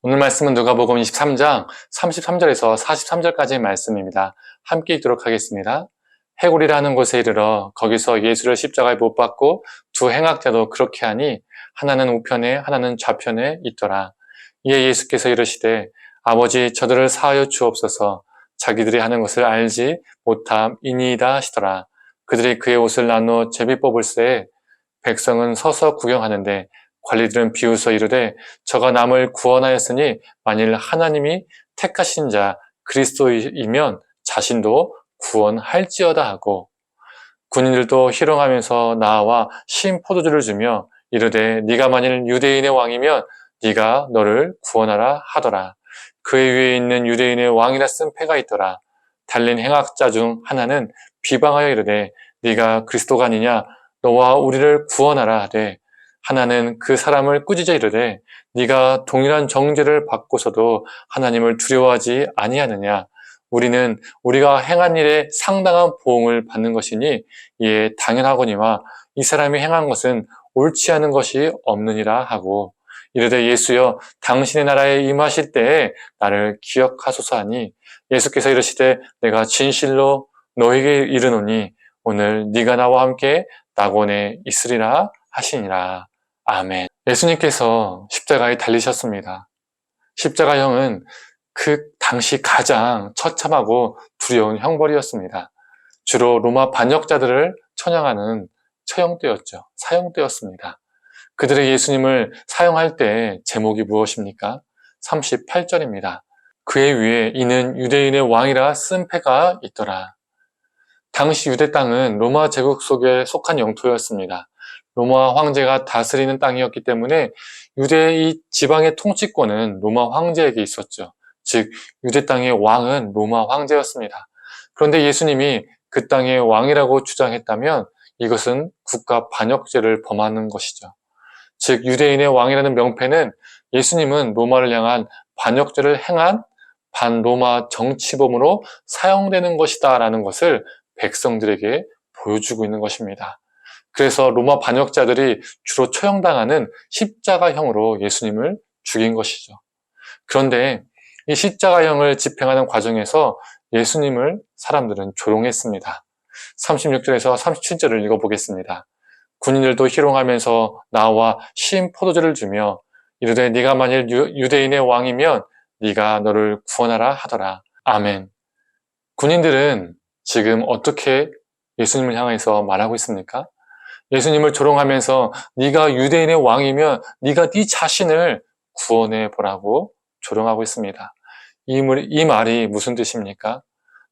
오늘 말씀은 누가복음 23장 33절에서 43절까지의 말씀입니다. 함께 읽도록 하겠습니다. 해골이라는 곳에 이르러 거기서 예수를 십자가에 못 박고 두 행악자도 그렇게 하니 하나는 우편에 하나는 좌편에 있더라. 이에 예수께서 이르시되 아버지 저들을 사하여 주옵소서. 자기들이 하는 것을 알지 못함이니이다 하시더라. 그들이 그의 옷을 나누어 제비 뽑을새 백성은 서서 구경하는데 관리들은 비웃어 이르되 저가 남을 구원하였으니 만일 하나님이 택하신 자 그리스도이면 자신도 구원할지어다 하고, 군인들도 희롱하면서 나와 신 포도주를 주며 이르되 네가 만일 유대인의 왕이면 네가 너를 구원하라 하더라. 그의 위에 있는 유대인의 왕이라 쓴 패가 있더라. 달린 행악자 중 하나는 비방하여 이르되 네가 그리스도가 아니냐 너와 우리를 구원하라 하되, 하나는 그 사람을 꾸짖어 이르되 네가 동일한 정죄를 받고서도 하나님을 두려워하지 아니하느냐. 우리는 우리가 행한 일에 상당한 보응을 받는 것이니 이에 당연하거니와 이 사람이 행한 것은 옳지 않은 것이 없느니라 하고, 이르되 예수여 당신의 나라에 임하실 때에 나를 기억하소서 하니, 예수께서 이르시되 내가 진실로 너에게 이르노니 오늘 네가 나와 함께 낙원에 있으리라 하시니라. 아멘. 예수님께서 십자가에 달리셨습니다. 십자가형은 그 당시 가장 처참하고 두려운 형벌이었습니다. 주로 로마 반역자들을 처형하는 처형대였죠. 사형대였습니다. 그들의 예수님을 사형할 때 제목이 무엇입니까? 38절입니다. 그의 위에 이는 유대인의 왕이라 쓴 패가 있더라. 당시 유대 땅은 로마 제국 속에 속한 영토였습니다. 로마 황제가 다스리는 땅이었기 때문에 유대의 지방의 통치권은 로마 황제에게 있었죠. 즉 유대 땅의 왕은 로마 황제였습니다. 그런데 예수님이 그 땅의 왕이라고 주장했다면 이것은 국가 반역죄를 범하는 것이죠. 즉 유대인의 왕이라는 명패는 예수님은 로마를 향한 반역죄를 행한 반로마 정치범으로 사용되는 것이다 라는 것을 백성들에게 보여주고 있는 것입니다. 그래서 로마 반역자들이 주로 처형당하는 십자가형으로 예수님을 죽인 것이죠. 그런데 이 십자가형을 집행하는 과정에서 예수님을 사람들은 조롱했습니다. 36절에서 37절을 읽어보겠습니다. 군인들도 희롱하면서 나와 신 포도주를 주며 이르되 네가 만일 유대인의 왕이면 네가 너를 구원하라 하더라. 아멘. 군인들은 지금 어떻게 예수님을 향해서 말하고 있습니까? 예수님을 조롱하면서 네가 유대인의 왕이면 네가 네 자신을 구원해 보라고 조롱하고 있습니다. 이 말이 무슨 뜻입니까?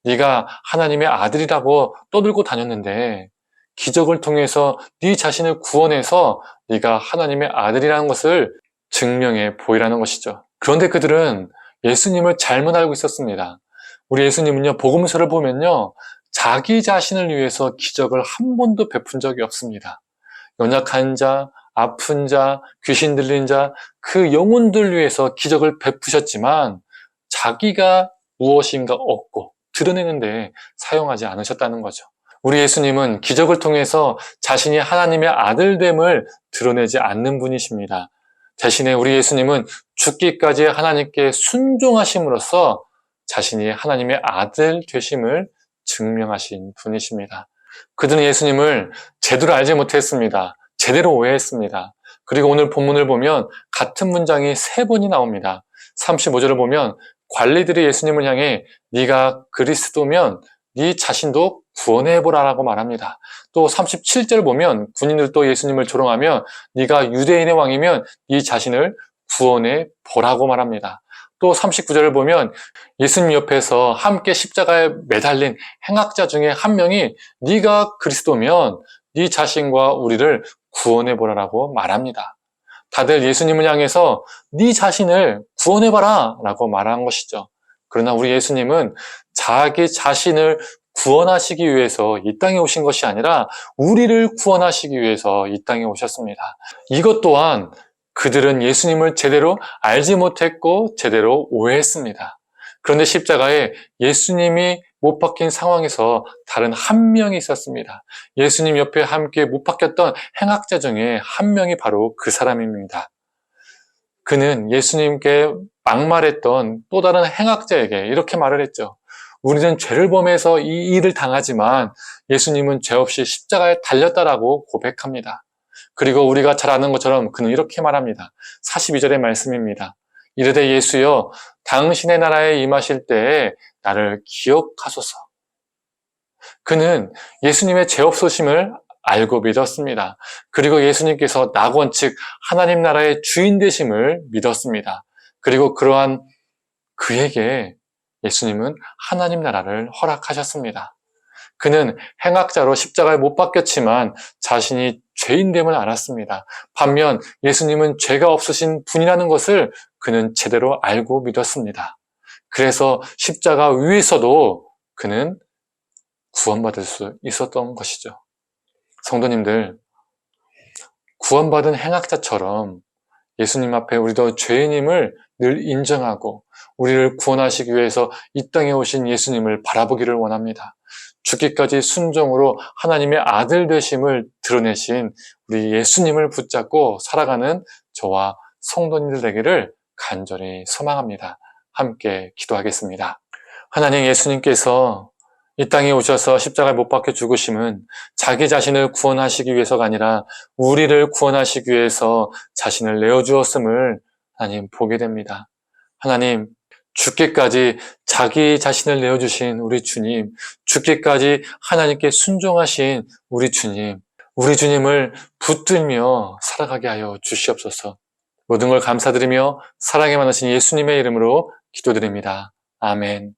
네가 하나님의 아들이라고 떠들고 다녔는데 기적을 통해서 네 자신을 구원해서 네가 하나님의 아들이라는 것을 증명해 보이라는 것이죠. 그런데 그들은 예수님을 잘못 알고 있었습니다. 우리 예수님은요, 복음서를 보면요, 자기 자신을 위해서 기적을 한 번도 베푼 적이 없습니다. 연약한 자, 아픈 자, 귀신 들린 자, 그 영혼들 위해서 기적을 베푸셨지만 자기가 무엇인가 얻고 드러내는데 사용하지 않으셨다는 거죠. 우리 예수님은 기적을 통해서 자신이 하나님의 아들됨을 드러내지 않는 분이십니다. 대신에 우리 예수님은 죽기까지 하나님께 순종하심으로써 자신이 하나님의 아들 되심을 증명하신 분이십니다. 그들은 예수님을 제대로 알지 못했습니다. 제대로 오해했습니다. 그리고 오늘 본문을 보면 같은 문장이 3번이 나옵니다. 35절을 보면 관리들이 예수님을 향해 네가 그리스도면 네 자신도 구원해보라라고 말합니다. 또 37절 보면 군인들도 예수님을 조롱하며 네가 유대인의 왕이면 네 자신을 구원해보라고 말합니다. 또 39절을 보면 예수님 옆에서 함께 십자가에 매달린 행악자 중에 한 명이 네가 그리스도면 네 자신과 우리를 구원해보라라고 말합니다. 다들 예수님을 향해서 네 자신을 구원해봐라 라고 말한 것이죠. 그러나 우리 예수님은 자기 자신을 구원하시기 위해서 이 땅에 오신 것이 아니라 우리를 구원하시기 위해서 이 땅에 오셨습니다. 이것 또한 그들은 예수님을 제대로 알지 못했고 제대로 오해했습니다. 그런데 십자가에 예수님이 못 박힌 상황에서 다른 한 명이 있었습니다. 예수님 옆에 함께 못 박혔던 행악자 중에 한 명이 바로 그 사람입니다. 그는 예수님께 막말했던 또 다른 행악자에게 이렇게 말을 했죠. 우리는 죄를 범해서 이 일을 당하지만 예수님은 죄 없이 십자가에 달렸다라고 고백합니다. 그리고 우리가 잘 아는 것처럼 그는 이렇게 말합니다. 42절의 말씀입니다. 이르되 예수여 당신의 나라에 임하실 때에 나를 기억하소서. 그는 예수님의 죄 없으심을 알고 믿었습니다. 그리고 예수님께서 낙원 즉 하나님 나라의 주인 되심을 믿었습니다. 그리고 그러한 그에게 예수님은 하나님 나라를 허락하셨습니다. 그는 행악자로 십자가에 못 박혔지만 자신이 죄인됨을 알았습니다. 반면 예수님은 죄가 없으신 분이라는 것을 그는 제대로 알고 믿었습니다. 그래서 십자가 위에서도 그는 구원받을 수 있었던 것이죠. 성도님들, 구원받은 행악자처럼 예수님 앞에 우리도 죄인임을 늘 인정하고 우리를 구원하시기 위해서 이 땅에 오신 예수님을 바라보기를 원합니다. 죽기까지 순종으로 하나님의 아들 되심을 드러내신 우리 예수님을 붙잡고 살아가는 저와 성도님들 되기를 간절히 소망합니다. 함께 기도하겠습니다. 하나님, 예수님께서 이 땅에 오셔서 십자가에 못 박혀 죽으심은 자기 자신을 구원하시기 위해서가 아니라 우리를 구원하시기 위해서 자신을 내어주었음을 하나님 보게 됩니다. 하나님, 죽기까지 자기 자신을 내어주신 우리 주님, 죽기까지 하나님께 순종하신 우리 주님을 붙들며 살아가게 하여 주시옵소서. 모든 걸 감사드리며 사랑에 많으신 예수님의 이름으로 기도드립니다. 아멘.